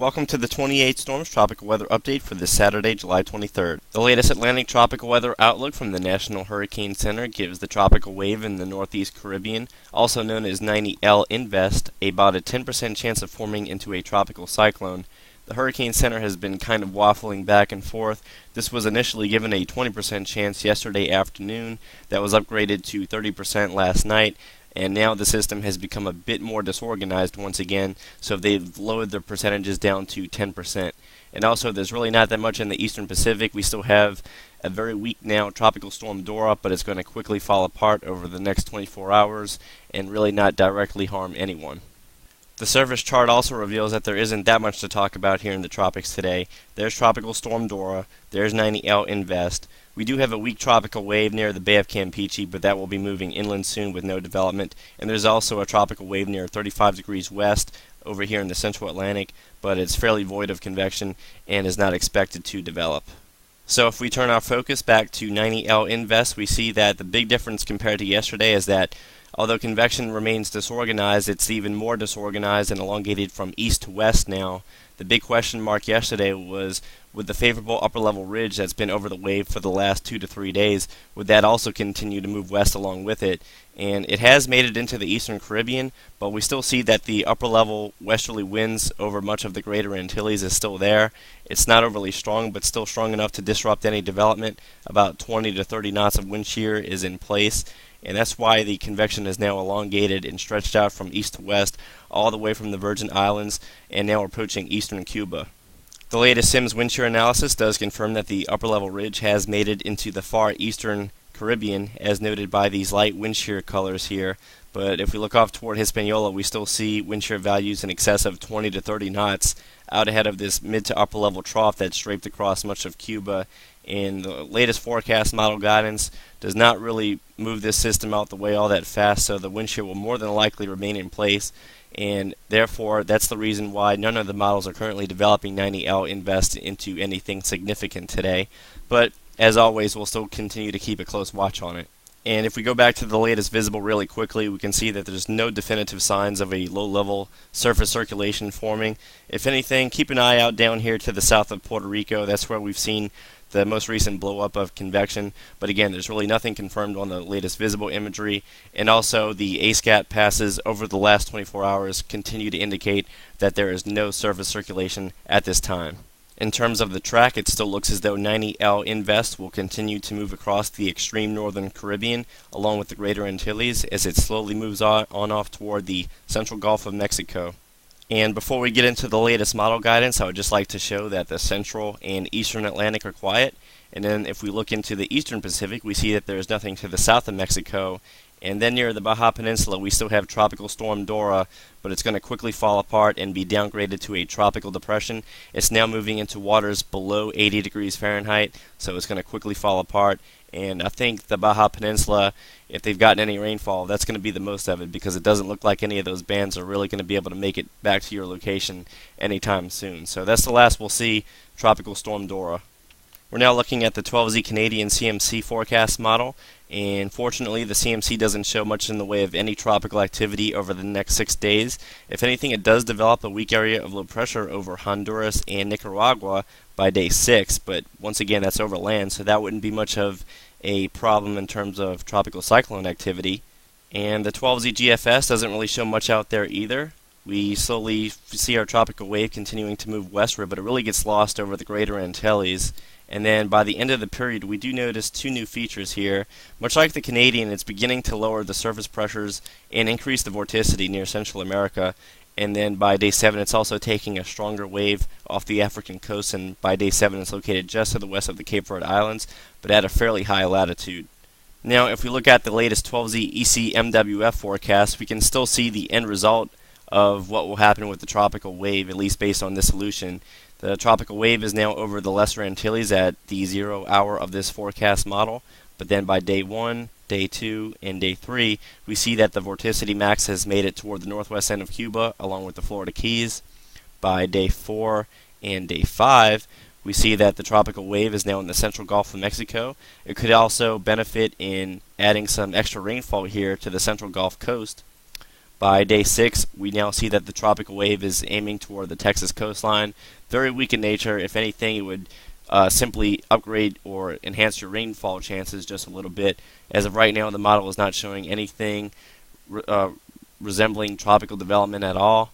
Welcome to the 28 Storms Tropical Weather Update for this Saturday, July 23rd. The latest Atlantic tropical weather outlook from the National Hurricane Center gives the tropical wave in the Northeast Caribbean, also known as 90L Invest, about a 10% chance of forming into a tropical cyclone. The Hurricane Center has been kind of waffling back and forth. This was initially given a 20% chance yesterday afternoon, that was upgraded to 30% last night. And now the system has become a bit more disorganized once again, so they've lowered their percentages down to 10%. And also, there's really not that much in the Eastern Pacific. We still have a very weak now Tropical Storm Dora, but it's going to quickly fall apart over the next 24 hours and really not directly harm anyone. The surface chart also reveals that there isn't that much to talk about here in the tropics today. There's Tropical Storm Dora, there's 90L Invest. We do have a weak tropical wave near the Bay of Campeche, but that will be moving inland soon with no development. And there's also a tropical wave near 35 degrees west over here in the central Atlantic, but it's fairly void of convection and is not expected to develop. So if we turn our focus back to 90L Invest, we see that the big difference compared to yesterday is that although convection remains disorganized, it's even more disorganized and elongated from east to west now. The big question mark yesterday was, with the favorable upper level ridge that's been over the wave for the last 2 to 3 days, would that also continue to move west along with it? And it has made it into the eastern Caribbean, but we still see that the upper level westerly winds over much of the greater Antilles is still there. It's not overly strong, but still strong enough to disrupt any development. About 20 to 30 knots of wind shear is in place, and that's why the convection is now elongated and stretched out from east to west all the way from the Virgin Islands and now approaching eastern Cuba. The latest SIMS wind shear analysis does confirm that the upper level ridge has made it into the far eastern Caribbean, as noted by these light wind shear colors here. But if we look off toward Hispaniola, we still see wind shear values in excess of 20 to 30 knots out ahead of this mid to upper level trough that's draped across much of Cuba. And the latest forecast model guidance does not really move this system out the way all that fast, so the wind shear will more than likely remain in place. And therefore, that's the reason why none of the models are currently developing 90L Invest into anything significant today. But as always, we'll still continue to keep a close watch on it. And if we go back to the latest visible really quickly, we can see that there's no definitive signs of a low-level surface circulation forming. If anything, keep an eye out down here to the south of Puerto Rico. That's where we've seen the most recent blow-up of convection. But again, there's really nothing confirmed on the latest visible imagery. And also, the ASCAT passes over the last 24 hours continue to indicate that there is no surface circulation at this time. In terms of the track, it still looks as though 90L Invest will continue to move across the extreme northern Caribbean along with the greater Antilles as it slowly moves on off toward the central Gulf of Mexico. And before we get into the latest model guidance, I would just like to show that the central and eastern Atlantic are quiet. And then if we look into the eastern Pacific, we see that there is nothing to the south of Mexico. And then near the Baja Peninsula, we still have Tropical Storm Dora, but it's going to quickly fall apart and be downgraded to a tropical depression. It's now moving into waters below 80 degrees Fahrenheit, so it's going to quickly fall apart. And I think the Baja Peninsula, if they've gotten any rainfall, that's going to be the most of it, because it doesn't look like any of those bands are really going to be able to make it back to your location anytime soon. So that's the last we'll see Tropical Storm Dora. We're now looking at the 12Z Canadian CMC forecast model, and fortunately the CMC doesn't show much in the way of any tropical activity over the next 6 days. If anything, it does develop a weak area of low pressure over Honduras and Nicaragua by day 6, but once again that's over land, so that wouldn't be much of a problem in terms of tropical cyclone activity. And the 12Z GFS doesn't really show much out there either. We slowly see our tropical wave continuing to move westward, but it really gets lost over the greater Antilles. And then by the end of the period, we do notice two new features here. Much like the Canadian, it's beginning to lower the surface pressures and increase the vorticity near Central America. And then by day 7, it's also taking a stronger wave off the African coast, and by day 7, it's located just to the west of the Cape Verde Islands, but at a fairly high latitude. Now, if we look at the latest 12Z ECMWF forecast, we can still see the end result of what will happen with the tropical wave, at least based on this solution. The tropical wave is now over the Lesser Antilles at the 0 hour of this forecast model, but then by day 1, day 2, and day 3, we see that the vorticity max has made it toward the northwest end of Cuba, along with the Florida Keys. By day 4 and day 5, we see that the tropical wave is now in the central Gulf of Mexico. It could also benefit in adding some extra rainfall here to the central Gulf Coast. By day 6, we now see that the tropical wave is aiming toward the Texas coastline. Very weak in nature. If anything, it would simply upgrade or enhance your rainfall chances just a little bit. As of right now, the model is not showing anything resembling tropical development at all.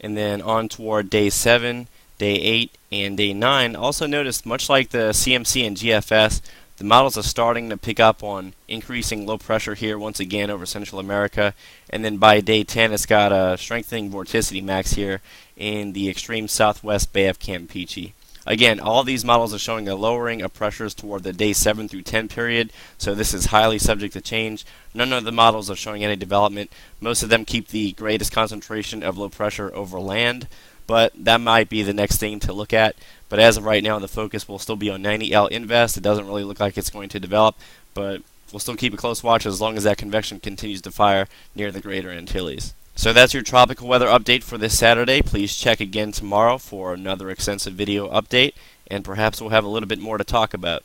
And then on toward day 7, day 8, and day 9, also notice, much like the CMC and GFS, the models are starting to pick up on increasing low pressure here once again over Central America. And then by day 10, it's got a strengthening vorticity max here in the extreme southwest Bay of Campeche. Again, all these models are showing a lowering of pressures toward the day 7 through 10 period, so this is highly subject to change. None of the models are showing any development. Most of them keep the greatest concentration of low pressure over land, but that might be the next thing to look at. But as of right now, the focus will still be on 90L Invest. It doesn't really look like it's going to develop, but we'll still keep a close watch as long as that convection continues to fire near the Greater Antilles. So that's your tropical weather update for this Saturday. Please check again tomorrow for another extensive video update, and perhaps we'll have a little bit more to talk about.